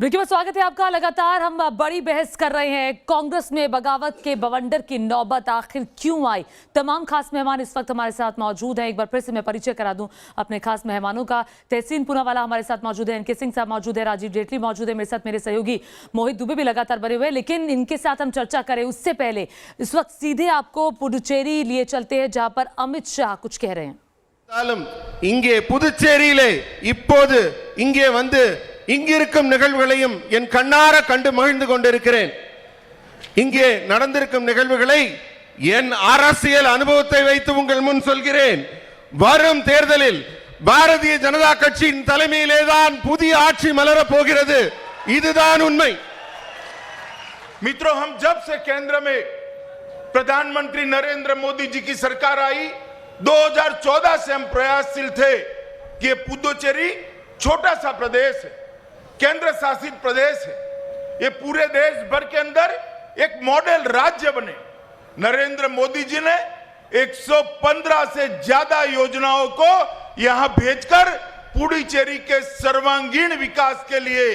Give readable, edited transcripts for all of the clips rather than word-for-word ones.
Break में स्वागत है आपका। लगातार हम बड़ी बहस कर रहे हैं कांग्रेस में बगावत के बवंडर की नौबत आखिर क्यों आई। तमाम खास मेहमान इस वक्त हमारे साथ मौजूद हैं। एक बार फिर से मैं परिचय करा दूं अपने खास मेहमानों का। तहसीन पूनावाला हमारे साथ मौजूद है, एनके सिंह साहब मौजूद है, राजीव जेटली मौजूद है, मेरे साथ मेरे सहयोगी मोहित दुबे भी लगातार बने हुए हैं। लेकिन इनके साथ हम चर्चा करें उससे पहले इस वक्त सीधे आपको पुडुचेरी लिए चलते हैं, जहां पर अमित शाह कुछ कह रहे हैं। இங்கே புதுச்சேரியிலே இப்போது இங்கே வந்து இங்கிருக்கும் நிகழ்வுகளையும் என் கண்ணார கண்டு மகிழ்ந்து கொண்டிருக்கிறேன். இங்கே நடந்திருக்கும் நிகழ்வுகளை என் அரசியல் அனுபவத்தை வைத்து உங்கள் முன் சொல்கிறேன். வரும் தேர்தலில் பாரதிய ஜனதா கட்சியின் தலைமையிலே தான் புதிய ஆட்சி மலரப் போகிறது. இதுதான் उन्மை. मित्रों, हम जब से केंद्र में प्रधानमंत्री नरेंद्र मोदी जी की सरकार आई, 2014 से हम प्रयासशील थे कि ये पुडुचेरी छोटा सा प्रदेश है, केंद्र शासित प्रदेश है, ये पूरे देश भर के अंदर एक मॉडल राज्य बने। नरेंद्र मोदी जी ने 115 से ज्यादा योजनाओं को यहां भेजकर पुडुचेरी के सर्वांगीण विकास के लिए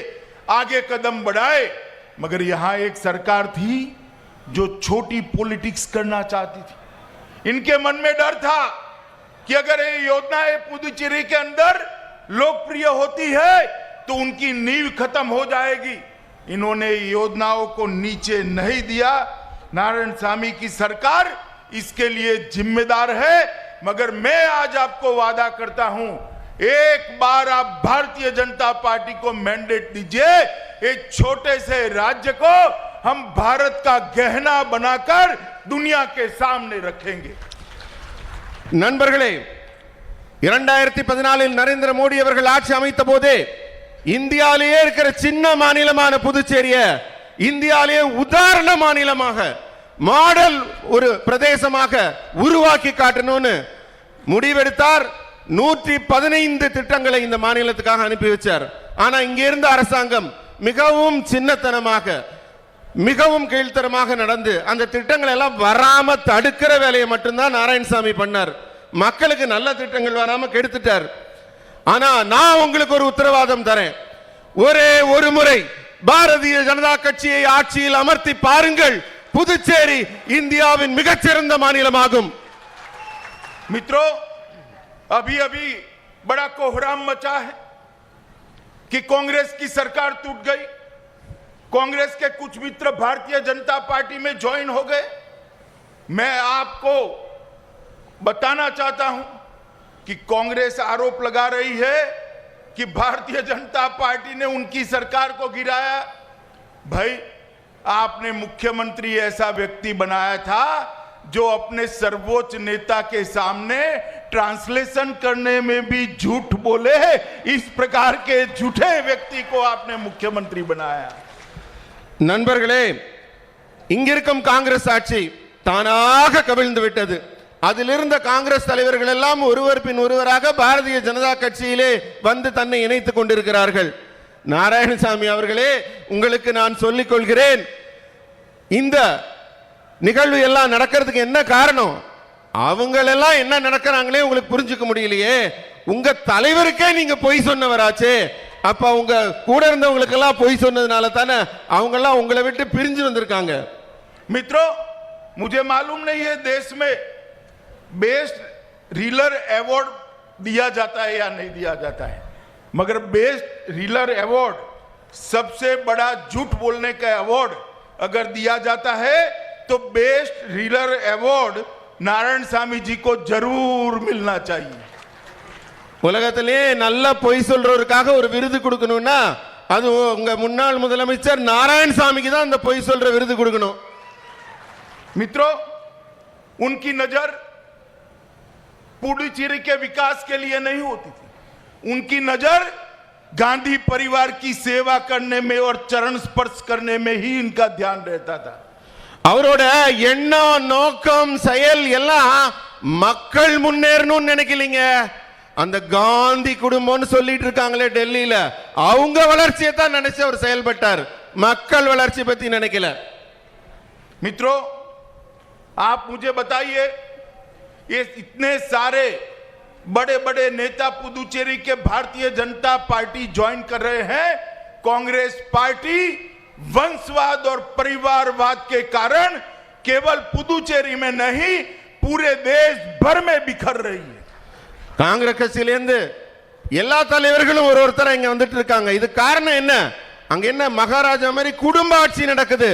आगे कदम बढ़ाए। मगर यहां एक सरकार थी जो छोटी पॉलिटिक्स करना चाहती थी। इनके मन में डर था कि अगर ये योजनाएं पुडुचेरी के अंदर लोकप्रिय होती है तो उनकी नींव खत्म हो जाएगी। इन्होंने योजनाओं को नीचे नहीं दिया। नारायणसामी की सरकार इसके लिए जिम्मेदार है। मगर मैं आज आपको वादा करता हूं, एक बार आप भारतीय जनता पार्टी को मैंडेट दीजिए, एक छोटे से राज्य को हम भारत का गहना बनाकर दुनिया के सामने रखेंगे। நண்பர்களே, 2014 நரேந்திர மோடி அவர்கள் ஆட்சி அமைத்த போதே இந்தியாவிலேயே இருக்கிற சின்ன மாநிலமான புதுச்சேரிய இந்தியாவிலேயே உதாரண மாநிலமாக மாடல் ஒரு பிரதேசமாக உருவாக்கி காட்டணும்னு முடிவெடுத்தார். 115 திட்டங்களை இந்த மாநிலத்துக்காக அனுப்பி வச்சார். ஆனா இங்க இருந்த அரசாங்கம் மிகவும் சின்னத்தனமாக மிகவும் கீழ்த்தரமாக நடந்து அந்த திட்டங்கள் எல்லாம் வராம தடுக்கிற வேலையை மட்டும்தான் நாராயணசாமி பண்ணார். மக்களுக்கு நல்ல திட்டங்கள் வராம கெடுத்துட்டார். ஆனா நான் உங்களுக்கு ஒரு உத்தரவாதம் தரேன், ஒரே ஒரு முறை பாரதிய ஜனதா கட்சியை ஆட்சியில் அமர்த்தி பாருங்கள், புதுச்சேரி இந்தியாவின் மிகச்சிறந்த மாநிலமாகும். मित्रों, अभी अभी बड़ा कोहराम मचा है कि कांग्रेस की सरकार टूट गई। कांग्रेस के कुछ मित्र भारतीय जनता पार्टी में ज्वाइन हो गए। मैं आपको बताना चाहता हूं कि कांग्रेस आरोप लगा रही है कि भारतीय जनता पार्टी ने उनकी सरकार को गिराया। भाई, आपने मुख्यमंत्री ऐसा व्यक्ति बनाया था जो अपने सर्वोच्च नेता के सामने ट्रांसलेशन करने में भी झूठ बोले। इस प्रकार के झूठे व्यक्ति को आपने मुख्यमंत्री बनाया। நண்பர்களே, இங்கிருக்கும் காங்கிரஸ் ஆட்சி தானாக கவிழ்ந்து விட்டது. அதிலிருந்த காங்கிரஸ் தலைவர்கள் எல்லாம் ஒருவர் பின் ஒருவராக பாரதிய ஜனதா கட்சியிலே வந்து தன்னை இணைத்துக் கொண்டிருக்கிறார்கள். நாராயணசாமி அவர்களே, உங்களுக்கு நான் சொல்லிக் கொள்கிறேன், இந்த நிகழ்வு எல்லாம் நடக்கிறதுக்கு என்ன காரணம்? அவங்களெல்லாம் என்ன நடக்கிறாங்களே உங்களுக்கு புரிஞ்சுக்க முடியலையே. உங்க தலைவருக்கே நீங்க பொய் சொன்னவராச்சே. அப்ப உங்க கூட இருந்தவங்களுக்கு எல்லாம் பொய் சொன்னதுனால தானே அவங்க எல்லாம் உங்களை விட்டு பிரிஞ்சு வந்திருக்காங்க. मित्रों, मुझे मालूम नहीं है देश में बेस्ट रीलर अवार्ड दिया जाता है या नहीं दिया जाता है, मगर बेस्ट रीलर अवार्ड, सबसे बड़ा झूठ बोलने का अवार्ड अगर दिया जाता है तो बेस्ट रीलर अवार्ड नारायणसामी जी को जरूर मिलना चाहिए। உலகத்திலே நல்ல பொய் சொல்றவருக்காக ஒரு விருது கொடுக்கணும்னா அது உங்க முன்னாள் முதலமைச்சர் நாராயணசாமிக்கு தான் அந்த பொய் சொல்ற விருது கொடுக்கணும். मित्रों, उनकी नजर पुडुचेरी के विकास के लिए नहीं होती थी। उनकी नजर गांधी परिवार की सेवा करने में और चरण स्पर्श करने में ही इनका ध्यान रहता था। அவரோட எண்ணம் நோக்கம் செயல் எல்லாம் மக்கள் முன்னேறணும்னு நினைக்கலீங்க. அந்த காந்தி குடும்பம்னு சொல்லிட்டு இருக்காங்களே டெல்லியில, அவங்க வளர்ச்சியை தான் நினைச்சு அவர் செயல்பட்டார், மக்கள் வளர்ச்சி பத்தி நினைக்கல. मित्रों, आप मुझे बताइए, ये इतने सारे बड़े बड़े नेता पुडुचेरी के भारतीय जनता पार्टी ज्वाइन कर रहे हैं, कांग्रेस पार्टी वंशवाद और परिवारवाद के कारण केवल पुदुचेरी में नहीं पूरे देश भर में बिखर रही है. காங்கிரஸ் கட்சியிலேருந்து எல்லா தலைவர்களும் ஒருத்தர இங்க வந்துட்டு இருக்காங்க. இது காரணம் என்ன? அங்க என்ன மகாராஜா மாதிரி குடும்ப ஆட்சி நடக்குது.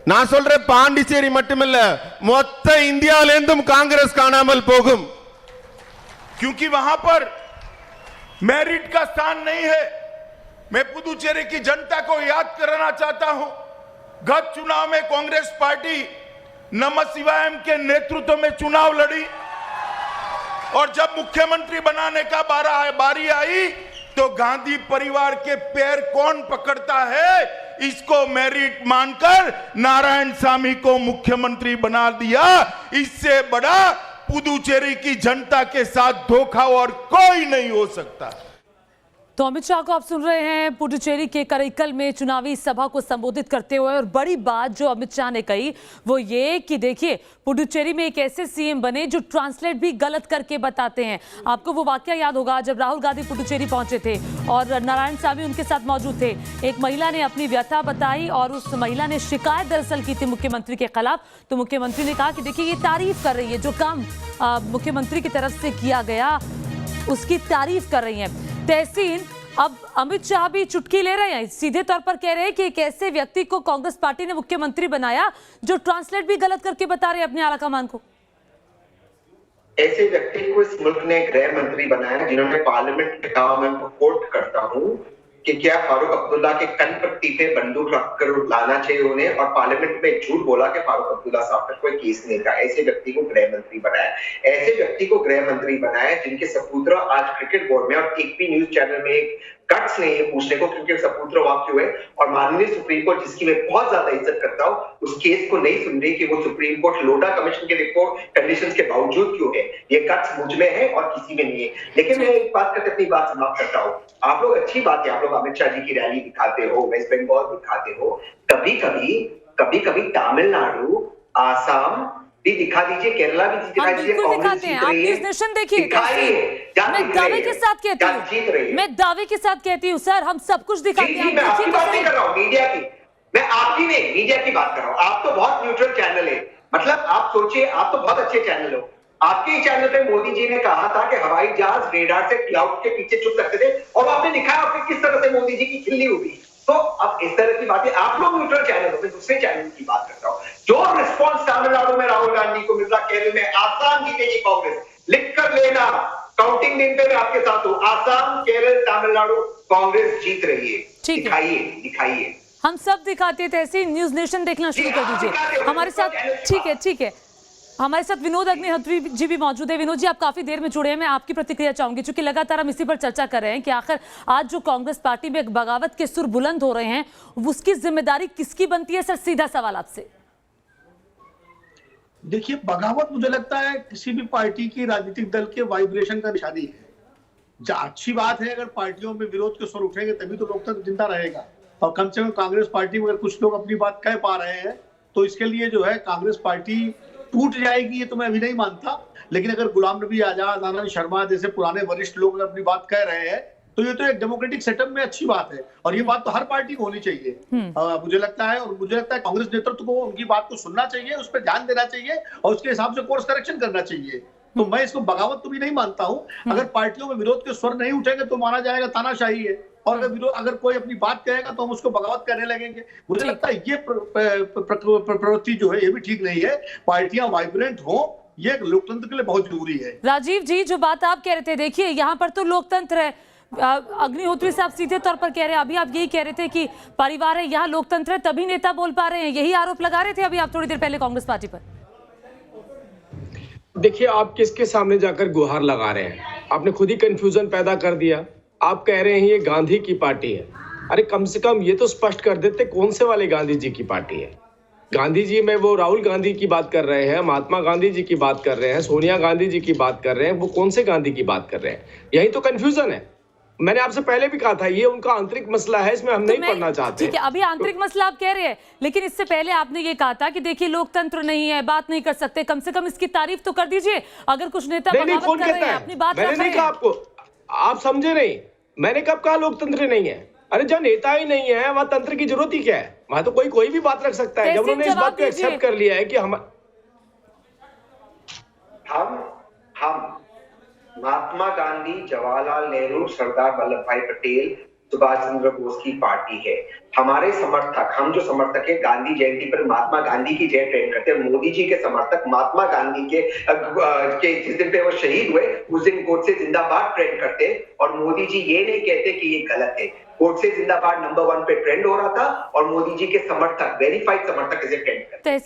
நான் சொல்றேன், பாண்டிச்சேரி மட்டுமில்ல, மொத்த இந்தியாவிலிருந்தும் காங்கிரஸ் காணாமல் போகும். क्योंकि वहां पर मेरिट का स्थान नहीं है. मैं पुदुचेरी की जनता को याद कराना चाहता हूं, गत चुनाव में कांग्रेस पार्टी नमः शिवायम के नेतृत्व में चुनाव लड़ी और जब मुख्यमंत्री बनाने का बारी आई तो गांधी परिवार के पैर कौन पकड़ता है, इसको मेरिट मानकर नारायण सामी को मुख्यमंत्री बना दिया. इससे बड़ा पुदुचेरी की जनता के साथ धोखा और कोई नहीं हो सकता. तो अमित शाह को आप सुन रहे हैं पुडुचेरी के करईकल में चुनावी सभा को संबोधित करते हुए, और बड़ी बात जो अमित शाह ने कही वो ये कि देखिए पुडुचेरी में एक ऐसे सीएम बने जो ट्रांसलेट भी गलत करके बताते हैं. आपको वो वाकया याद होगा जब राहुल गांधी पुडुचेरी पहुंचे थे और नारायण सामी उनके साथ मौजूद थे. एक महिला ने अपनी व्यथा बताई और उस महिला ने शिकायत दरअसल की थी मुख्यमंत्री के खिलाफ. तो मुख्यमंत्री ने कहा कि देखिए ये तारीफ कर रही है, जो काम मुख्यमंत्री की तरफ से किया गया उसकी तारीफ कर रही है. तहसीन अब अमित शाह भी चुटकी ले रहे हैं, सीधे तौर पर कह रहे हैं कि एक ऐसे व्यक्ति को कांग्रेस पार्टी ने मुख्यमंत्री बनाया जो ट्रांसलेट भी गलत करके बता रहे हैं अपने आला कमान को. ऐसे व्यक्ति को इस मुल्क ने गृह मंत्री बनाया जिन्होंने पार्लियामेंट में कहा, मैं उनको कोट करता हूं कि क्या फारूक अब्दुल्ला के कनपट्टी पे बंदूक रखकर लाना चाहिए उन्हें, और पार्लियामेंट में झूठ बोला कि फारूक अब्दुल्ला साहब पर कोई केस नहीं था. ऐसे व्यक्ति को गृह मंत्री बनाया. ऐसे व्यक्ति को गृह मंत्री बनाया जिनके सपूत्र आज क्रिकेट बोर्ड में, और एक भी न्यूज चैनल में एक गट्स नहीं है पूछने को क्योंकि सपूत्र वहां क्यों है, और माननीय सुप्रीम कोर्ट जिसकी मैं बहुत ज्यादा इज्जत करता हूं उस केस को नहीं सुन रही कि वो सुप्रीम कोर्ट लोढा कमीशन के रिपोर्ट कंडीशंस के बावजूद क्यों है. ये गट्स मुझ में है और किसी में नहीं है. लेकिन मैं एक बात करके अपनी बात समाप्त करता हूं. आप लोग अच्छी बात है, आप लोग अमित शाह जी की रैली दिखाते हो, वेस्ट बंगाल दिखाते हो, कभी कभी तमिलनाडु, आसाम भी दिखा दीजिए, केरला भी दिखा दीजिए. दिखाते हैं, आप न्यूज नेशन देखिए. मैं दावे के साथ कहती हूँ, मैं दावे के साथ कहती हूँ सर, हम सब कुछ दिखाते हैं. मैं आपकी बात नहीं कर रहा हूँ, मीडिया की, मैं आपकी नहीं मीडिया की बात कर रहा हूँ. आप तो बहुत न्यूट्रल चैनल है, मतलब आप सोचिए, आप तो बहुत अच्छे चैनल हो. आपके ही चैनल पे मोदी जी ने कहा था कि हवाई जहाज रेडार से क्लाउड के पीछे छुप सकते थे, और आपने दिखाया आपने किस तरह से मोदी जी की खिल्ली हुई. तो अब इस तरह की बातें, आप लोग न्यूट्रल चैनल हो, मैं दूसरे चैनल की बात करता हूं. जो रिस्पांस तमिलनाडु में राहुल गांधी को मिल रहा, केरल में, आसाम जीतेगी कांग्रेस, लिख कर लेना, काउंटिंग दिन पे मैं आपके साथ हूं. आसाम, केरल, तमिलनाडु कांग्रेस जीत रही है. दिखाइए. हम सब दिखाते थे. ऐसे न्यूज नेशन देखना शुरू कर दीजिए हमारे साथ. ठीक है. हमारे साथ विनोद अग्निहोत्री जी भी मौजूद है. विनोद जी, आप काफी देर में जुड़े हैं, मैं आपकी प्रतिक्रिया चाहूंगी क्योंकि लगातार हम इसी पर चर्चा कर रहे हैं कि आखिर आज जो कांग्रेस पार्टी में एक बगावत के सुर बुलंद हो रहे हैं उसकी जिम्मेदारी किसकी बनती है. सर, सीधा सवाल आपसे. देखिए, बगावत मुझे लगता है किसी भी पार्टी की राजनीतिक दल के वाइब्रेशन का निशानी है. अच्छी बात है, अगर पार्टियों में विरोध के स्वर उठेंगे तभी तो लोकतंत्र जिंदा रहेगा. और कम से कम कांग्रेस पार्टी में अगर कुछ लोग अपनी बात कह पा रहे हैं तो इसके लिए जो है कांग्रेस पार्टी टूट जाएगी ये तो मैं अभी नहीं मानता. लेकिन अगर गुलाम नबी आजाद, आनंद शर्मा जैसे पुराने वरिष्ठ लोग अपनी बात कह रहे हैं तो ये तो एक डेमोक्रेटिक सेटअप में अच्छी बात है, और ये बात तो हर पार्टी को होनी चाहिए मुझे लगता है. और मुझे लगता है कांग्रेस नेतृत्व को उनकी बात को सुनना चाहिए, उस पर ध्यान देना चाहिए और उसके हिसाब से कोर्स करेक्शन करना चाहिए. तो मैं इसको बगावत तो भी नहीं मानता हूं. अगर पार्टियों में विरोध के स्वर नहीं उठेंगे तो माना जाएगा तानाशाही है, और अगर कोई अपनी बात कहेगा तो हम उसको बगावत करने लगेंगे. मुझे लगता है ये प्रवृत्ति जो है ये भी ठीक नहीं है. पार्टियां वाइब्रेंट हो, ये लोकतंत्र के लिए बहुत जरूरी है. राजीव जी, जो बात आप कह रहे थे, देखिए यहाँ पर तो लोकतंत्र है. अग्निहोत्री साहब सीधे तौर पर कह रहे हैं, अभी आप यही कह रहे थे कि परिवार है, यहाँ लोकतंत्र है तभी नेता बोल पा रहे हैं. यही आरोप लगा रहे थे अभी आप थोड़ी देर पहले कांग्रेस पार्टी पर. देखिए, आप किसके सामने जाकर गुहार लगा रहे हैं. आपने खुद ही कंफ्यूजन पैदा कर दिया. आप कह रहे हैं ये गांधी की पार्टी है. अरे कम से कम ये तो स्पष्ट कर देते कौन से वाले गांधी जी की पार्टी है. गांधी जी में वो राहुल गांधी की बात कर रहे हैं, महात्मा गांधी जी की बात कर रहे हैं, सोनिया गांधी जी की बात कर रहे हैं, वो कौन से गांधी की बात कर रहे हैं. यही तो कंफ्यूजन है. मैंने आपसे पहले भी कहा था ये उनका आंतरिक मसला है, इसमें हम नहीं पढ़ना चाहते. ठीक है, अभी आंतरिक मसला आप कह रहे हैं, लेकिन इससे पहले आपने ये कहा था कि देखिए लोकतंत्र नहीं है, बात नहीं कर सकते. कम से कम इसकी तारीफ तो कर दीजिए. अगर कुछ नेता बगावत कर रहे हैं, अपनी बात मैंने नहीं कहा आपको, आप समझे नहीं. मैंने कब कहा लोकतंत्र नहीं है. अरे जब नेता ही नहीं है वहां तंत्र की जरूरत ही क्या है? वहां तो कोई भी बात रख सकता है। जब उन्होंने इस बात को एक्सेप्ट कर लिया है कि हम महात्मा गांधी, जवाहरलाल नेहरू, सरदार वल्लभ भाई पटेल, सुभाष चंद्र बोस की पार्टी है। हमारे समर्थक, हम जो समर्थक है, गांधी जयंती पर महात्मा गांधी की जय ट्रेंड करते हैं। मोदी जी के समर्थक महात्मा गांधी के जिस दिन पे वो शहीद हुए उस दिन गोडसे जिंदाबाद ट्रेंड करते हैं। और मोदी जी ये नहीं कहते कि ये गलत है। गोडसे जिंदाबाद नंबर 1 पे ट्रेंड हो रहा था और मोदी जी के समर्थक, वेरीफाइड समर्थक इसे ट्रेंड करते।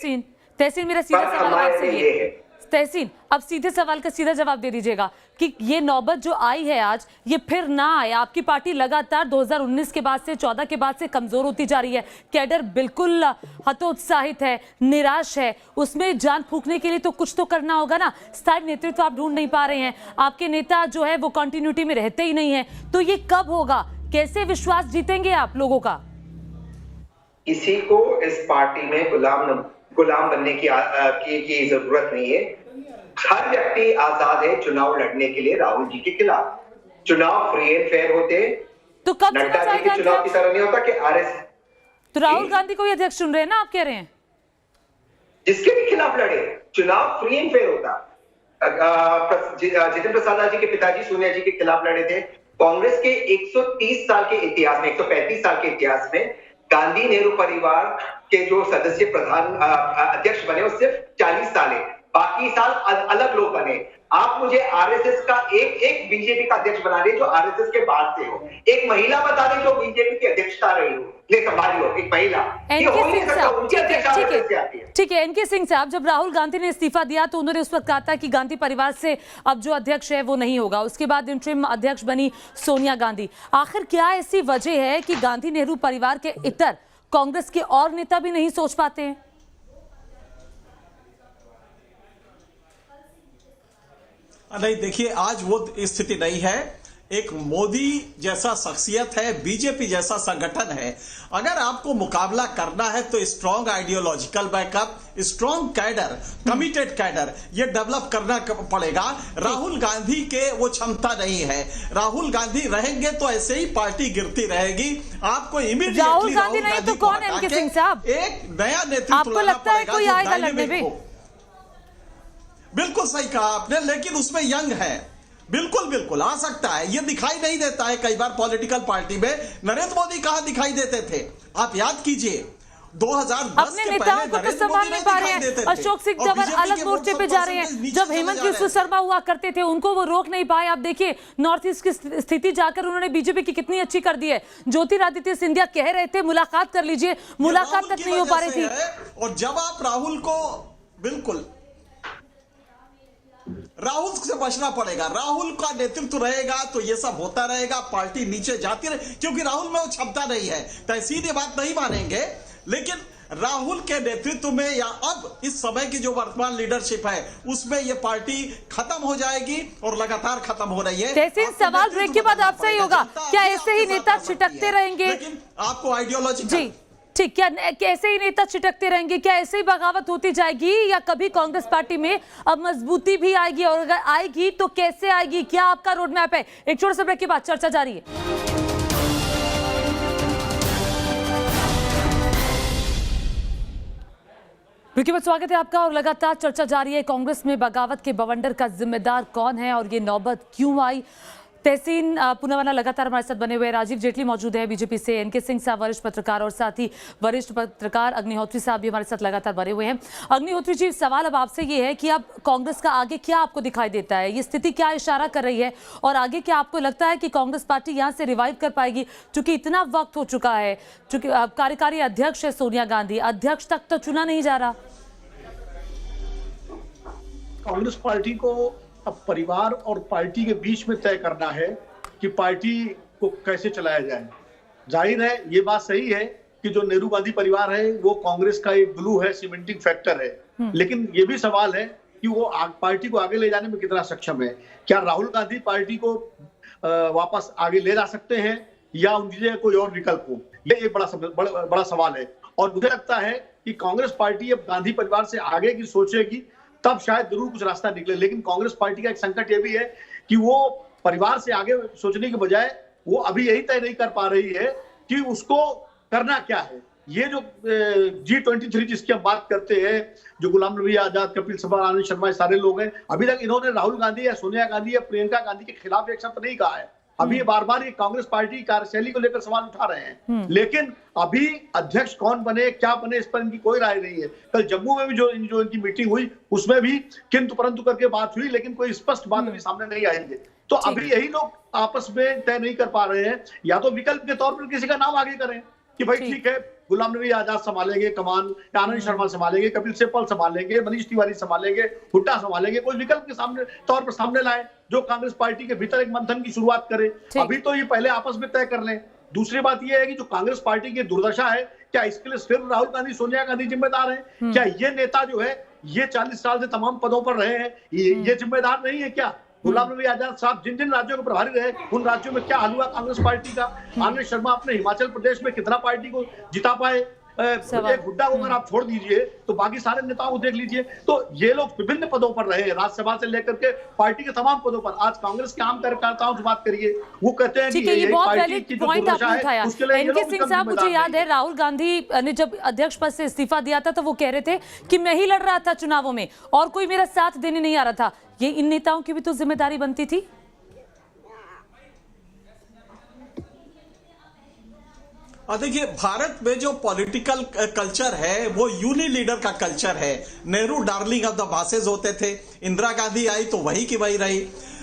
तहसीन मेरा सीधा सवाल आपसे ये है। तहसीन, अब सीधे सवाल का सीधा जवाब दे दीजिएगा कि ये नौबत जो आई है आज, ये फिर ना आए। आपकी पार्टी लगातार 2019 के बाद से, 14 के बाद से कमजोर होती जा रही है। कैडर बिल्कुल हतोत्साहित है, निराश है। उसमें जान फूंकने के लिए तो कुछ तो करना होगा ना। स्थायी नेतृत्व आप ढूंढ नहीं पा रहे हैं, आपके नेता जो है वो कंटिन्यूटी में रहते ही नहीं है। तो ये कब होगा? कैसे विश्वास जीतेंगे आप लोगों का? किसी को इस पार्टी में गुलाम बनने की जरूरत नहीं है। हर व्यक्ति आजाद है चुनाव लड़ने के लिए राहुल जी के खिलाफ। चुनाव फ्री एंड फेयर होते हैं। तो कब नड्डा जी के चुनाव की तरह नहीं होता कि आरएस। तो राहुल गांधी को अध्यक्ष चुन रहे हैं ना, आप कह रहे हैं? जिसके भी खिलाफ लड़े, चुनाव फ्री एंड फेयर होता। जितेंद्र प्रसाद जी के पिताजी सोनिया जी के खिलाफ लड़े थे। कांग्रेस के 130 साल के इतिहास में, 135 साल के इतिहास में गांधी नेहरू परिवार के जो सदस्य प्रधान अध्यक्ष बने वो सिर्फ 40 साल है। बाकी साल अलग लोग बने। आप मुझे आरएसएस का एक बीजेपी का अध्यक्ष बना रहे जो आरएसएस के बाहर से हो। एक महिला बता दें जो बीजेपी की अध्यक्षता रही हो, ले संभाली हो, एक महिला। ठीक है, एनके सिंह साहब, जब राहुल गांधी ने इस्तीफा दिया तो उन्होंने उस वक्त कहा था कि गांधी परिवार से अब जो अध्यक्ष है वो नहीं होगा। उसके बाद इंटरिम अध्यक्ष बनी सोनिया गांधी। आखिर क्या ऐसी वजह है कि गांधी नेहरू परिवार के इतर कांग्रेस के और नेता भी नहीं सोच पाते हैं? नहीं, देखिए, आज वो स्थिति नहीं है। एक मोदी जैसा शख्सियत है, बीजेपी जैसा संगठन है। अगर आपको मुकाबला करना है तो strong ideological backup, strong cadre, committed cadre ये डेवलप करना पड़ेगा। राहुल गांधी के वो क्षमता नहीं है। राहुल गांधी रहेंगे तो ऐसे ही पार्टी गिरती रहेगी। आपको इमीडिएटली राहुल गांधी नहीं तो कौन है एनके सिंह साहब? एक नया नेतृत्व आपको लगता है कोई आएगा लड़ने में? बिल्कुल सही कहा आपने, लेकिन उसमें यंग है। बिल्कुल आ सकता है। ये दिखाई नहीं देता है कई बार पॉलिटिकल पार्टी में। नरेंद्र मोदी कहां दिखाई देते थे? आप याद कीजिए 2010 अपने नेताओं को तो संभाल नहीं पा रहे हैं। अशोक सिंह जवाहर अलग मोर्चे पे जा रहे हैं। जब हेमंत बिस्वा शर्मा हुआ करते थे उनको वो रोक नहीं पाए। आप देखिए नॉर्थ ईस्ट की स्थिति जाकर उन्होंने बीजेपी की कितनी अच्छी कर दी है। ज्योतिरादित्य सिंधिया कह रहे थे मुलाकात कर लीजिए, मुलाकात तक नहीं हो पा रही थी। और जब आप राहुल को, बिल्कुल राहुल से बचना पड़ेगा। राहुल का नेतृत्व रहेगा तो ये सब होता रहेगा, पार्टी नीचे जाती रहे, क्योंकि राहुल में वो क्षमता नहीं है। तहसीन ये बात नहीं मानेंगे, लेकिन राहुल के नेतृत्व में या अब इस समय की जो वर्तमान लीडरशिप है उसमें ये पार्टी खत्म हो जाएगी और लगातार खत्म हो रही है। तहसीन, सवाल ब्रेक के बाद आपसे ही होगा। क्या ऐसे ही नेता छिटकते रहेंगे? लेकिन आपको आइडियोलॉजी जी ठीक, क्या ऐसे ही नेता छिटकते रहेंगे? क्या ऐसे ही बगावत होती जाएगी या कभी कांग्रेस पार्टी में अब मजबूती भी आएगी? और अगर आएगी तो कैसे आएगी? क्या आपका रोड मैप है? एक छोटे से ब्रेक के बाद चर्चा जारी है। स्वागत है आपका और लगातार चर्चा जारी है। कांग्रेस में बगावत के बवंडर का जिम्मेदार कौन है और ये नौबत क्यों आई? तहसीन पूनावाला लगातार हमारे साथ बने हुए। राजीव जेटली मौजूद है बीजेपी से, एनके सिंह साहब वरिष्ठ पत्रकार और साथ ही वरिष्ठ पत्रकार अग्निहोत्री साहब भी हमारे साथ लगातार बने हुए हैं। अग्निहोत्री जी, सवाल अब आपसे ये है कि अब कांग्रेस का आगे क्या आपको दिखाई देता है? ये स्थिति क्या इशारा कर रही है और आगे क्या आपको लगता है कि कांग्रेस पार्टी यहाँ से रिवाइव कर पाएगी? चूंकि इतना वक्त हो चुका है, चूंकि कार्यकारी अध्यक्ष है सोनिया गांधी, अध्यक्ष तक तो चुना नहीं जा रहा। कांग्रेस पार्टी को अब परिवार और पार्टी के बीच में तय करना है कि पार्टी को कैसे चलाया जाए। जाहिर है ये बात सही है कि जो नेहरू गांधी परिवार है वो कांग्रेस का एक ग्लू है, सीमेंटिंग फैक्टर है। लेकिन ये भी सवाल है कि वो पार्टी को आगे ले जाने में कितना सक्षम है। क्या राहुल गांधी पार्टी को वापस आगे ले जा सकते हैं या उनकी जगह कोई और विकल्प हो? ये एक बड़ा सवाल है। और मुझे लगता है कि कांग्रेस पार्टी अब गांधी परिवार से आगे की सोचेगी, तब शायद जरूर कुछ रास्ता निकले। लेकिन कांग्रेस पार्टी का एक संकट यह भी है कि वो परिवार से आगे सोचने के बजाय वो अभी यही तय नहीं कर पा रही है कि उसको करना क्या है। ये जो G23 जिसकी हम बात करते हैं, जो गुलाम नबी आजाद, कपिल सिब्बल, आनंद शर्मा, सारे लोग हैं, अभी तक इन्होंने राहुल गांधी या सोनिया गांधी या प्रियंका गांधी के खिलाफ एक शब्द नहीं कहा है। अभी ये बार बार कांग्रेस पार्टी की कार्यशैली को लेकर सवाल उठा रहे हैं, लेकिन अभी अध्यक्ष कौन बने, क्या बने, इस पर इनकी कोई राय नहीं है। कल जम्मू में भी जो इनकी मीटिंग हुई उसमें भी किंतु परंतु करके बात हुई, लेकिन कोई स्पष्ट बात अभी सामने नहीं आएंगे। तो अभी यही लोग आपस में तय नहीं कर पा रहे हैं, या तो विकल्प के तौर पर किसी का नाम आगे करें कि भाई ठीक है गुलाम नबी आजाद संभालेंगे कमान, आनंद शर्मा संभालेंगे, कपिल सिब्बल संभालेंगे, मनीष तिवारी संभालेंगे, हुड्डा संभालेंगे, कोई विकल्प के सामने तौर पर सामने लाए जो कांग्रेस पार्टी के भीतर एक मंथन की शुरुआत करे। अभी तो ये पहले आपस में तय कर लें। दूसरी बात यह है कि जो कांग्रेस पार्टी की दुर्दशा है, क्या इसके लिए सिर्फ राहुल गांधी, सोनिया गांधी जिम्मेदार हैं? क्या ये नेता जो है ये 40 साल से तमाम पदों पर रहे हैं, ये जिम्मेदार नहीं है क्या? गुलाम नबी आजाद साहब जिन जिन राज्यों के प्रभारी रहे उन राज्यों में क्या हाल हुआ कांग्रेस पार्टी का? आनंद शर्मा अपने हिमाचल प्रदेश में कितना पार्टी को जिता पाए? एक हुड्डा को अगर आप छोड़ दीजिए तो बाकी सारे नेताओं को देख लीजिए। तो ये लोग विभिन्न पदों पर रहे, राज्यसभा से लेकर के पार्टी के तमाम पदों पर। आज कांग्रेस के आम कार्यकर्ताओं से बात करिए, वो कहते हैं कि ये बहुत वैलिड की जो पॉइंट दुर्दशा आपने है, उठाया। उसके लिए ये एनके लोग सिंह साहब, मुझे याद है राहुल गांधी ने जब अध्यक्ष पद से इस्तीफा दिया था तो वो कह रहे थे कि मैं ही लड़ रहा था चुनावों में और कोई मेरा साथ देने नहीं आ रहा था। ये इन नेताओं की भी तो जिम्मेदारी बनती थी। देखिए, भारत में जो पॉलिटिकल कल्चर है वो यूनि लीडर का कल्चर है। Nehru darling of the masses होते थे, इंदिरा गांधी आई तो वही की वही रही।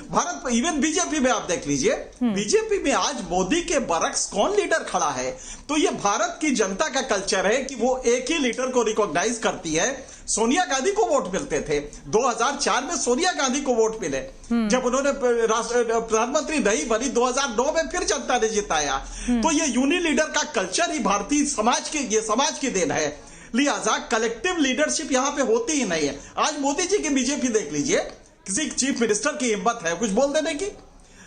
भारत में इवन बीजेपी में आप देख लीजिए, बीजेपी में आज मोदी के बरक्स कौन लीडर खड़ा है? तो ये भारत की जनता का कल्चर है कि वो एक ही लीडर को रिकॉग्नाइज करती है। सोनिया गांधी को वोट मिलते थे, 2004 में सोनिया गांधी को वोट मिले, जब उन्होंने प्रधानमंत्री नहीं बनी, 2009 में फिर जनता ने जिताया। तो ये यूनि लीडर का कल्चर ही भारतीय समाज की, ये समाज की देन है। लिहाजा कलेक्टिव लीडरशिप यहाँ पे होती ही नहीं है। आज मोदी जी की बीजेपी देख लीजिए, किसी चीफ मिनिस्टर की हिम्मत है कुछ बोल देने की?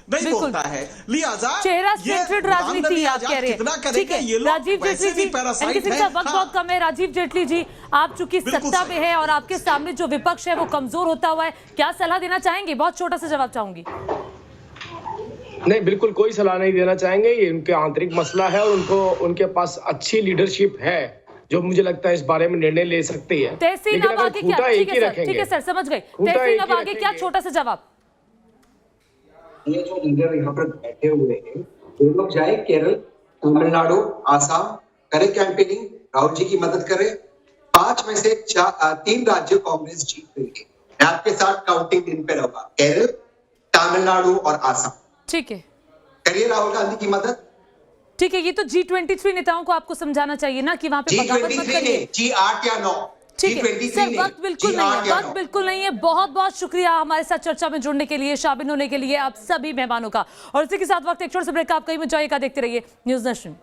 नहीं बोलता है। लिहाजा चेहरा सेंट्रेड राजनीति आप कह रहे हैं। ठीक है, राजीव जेटली जी, वक्त बहुत कम है। राजीव जेटली जी, आप चूंकि सत्ता में है और आपके सामने जो विपक्ष है वो कमजोर होता हुआ है, क्या सलाह देना चाहेंगे? बहुत छोटा सा जवाब चाहूंगी। नहीं, बिल्कुल कोई सलाह नहीं देना चाहेंगे। ये उनके आंतरिक मसला है और उनके पास अच्छी लीडरशिप है जो मुझे लगता है इस बारे में निर्णय ले सकती है। तहसीन अब आगे क्या? ठीक है सर, समझ गए। तहसीन अब आगे क्या? छोटा सा जवाब। ये जो लीडर यहाँ पर बैठे हुए हैं, वो लोग जाए केरल, तमिलनाडु, आसाम, करे कैंपेनिंग, राहुल जी की मदद करे। 5 में से 3 राज्य कांग्रेस जीत गई है। मैं आपके साथ काउंटिंग दिन पे रहूंगा, केरल, तमिलनाडु और आसाम। ठीक है, करिए राहुल गांधी की मदद। ठीक है, ये तो G23 नेताओं को आपको समझाना चाहिए ना कि वहां पे बगावत मत करिए। G8 या 9। ठीक है सर, वक्त बिल्कुल नहीं है, वक्त बिल्कुल नहीं है। बहुत बहुत शुक्रिया हमारे साथ चर्चा में जुड़ने के लिए, शामिल होने के लिए आप सभी मेहमानों का। और इसी के साथ वक्त एक छोटे से ब्रेक का, आप कहीं मत जाइएगा, देखते रहिए न्यूज़ नेशन।